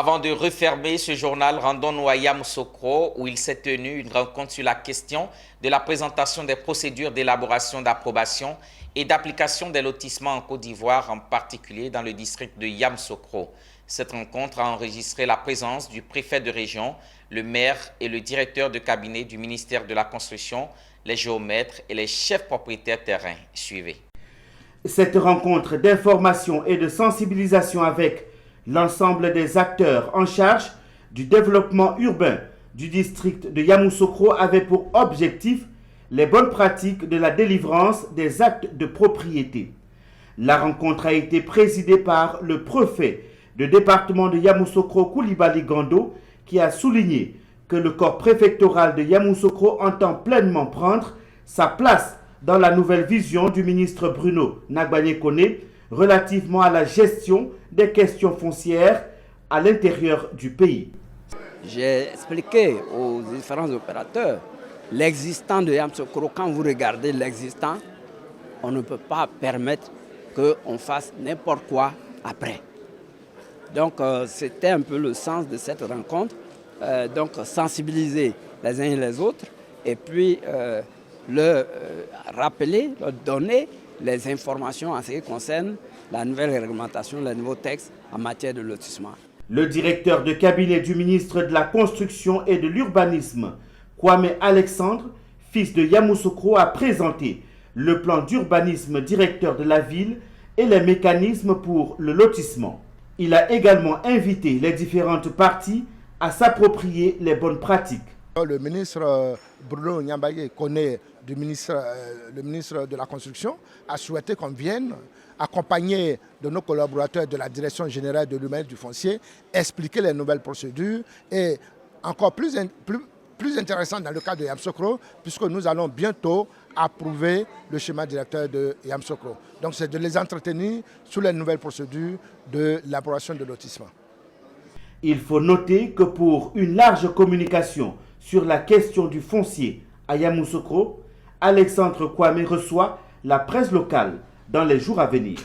Avant de refermer ce journal, rendons-nous à Yamoussoukro où il s'est tenu une rencontre sur la question de la présentation des procédures d'élaboration, d'approbation et d'application des lotissements en Côte d'Ivoire, en particulier dans le district de Yamoussoukro. Cette rencontre a enregistré la présence du préfet de région, le maire et le directeur de cabinet du ministère de la Construction, les géomètres et les chefs propriétaires terrain. Suivez. Cette rencontre d'information et de sensibilisation avec l'ensemble des acteurs en charge du développement urbain du district de Yamoussoukro avait pour objectif les bonnes pratiques de la délivrance des actes de propriété. La rencontre a été présidée par le préfet du département de Yamoussoukro, Koulibaly Gando, qui a souligné que le corps préfectoral de Yamoussoukro entend pleinement prendre sa place dans la nouvelle vision du ministre Bruno Nagbagné-Koné relativement à la gestion des questions foncières à l'intérieur du pays. J'ai expliqué aux différents opérateurs l'existant de Yamoussoukro. Quand vous regardez l'existant, on ne peut pas permettre qu'on fasse n'importe quoi après. Donc c'était un peu le sens de cette rencontre, donc sensibiliser les uns et les autres et puis leur rappeler, leur donner les informations en ce qui concerne la nouvelle réglementation, les nouveaux textes en matière de lotissement. Le directeur de cabinet du ministre de la Construction et de l'Urbanisme, Kwame Alexandre, fils de Yamoussoukro, a présenté le plan d'urbanisme directeur de la ville et les mécanismes pour le lotissement. Il a également invité les différentes parties à s'approprier les bonnes pratiques. Le ministre Bruno Nagbagné-Koné, le ministre de la Construction, a souhaité qu'on vienne accompagner de nos collaborateurs de la Direction générale de l'humain du foncier, expliquer les nouvelles procédures et encore plus intéressant dans le cas de Yamoussoukro, puisque nous allons bientôt approuver le schéma directeur de Yamoussoukro. Donc c'est de les entretenir sur les nouvelles procédures de l'élaboration de lotissement. Il faut noter que pour une large communication sur la question du foncier à Yamoussoukro, Alexandre Kwame reçoit la presse locale dans les jours à venir.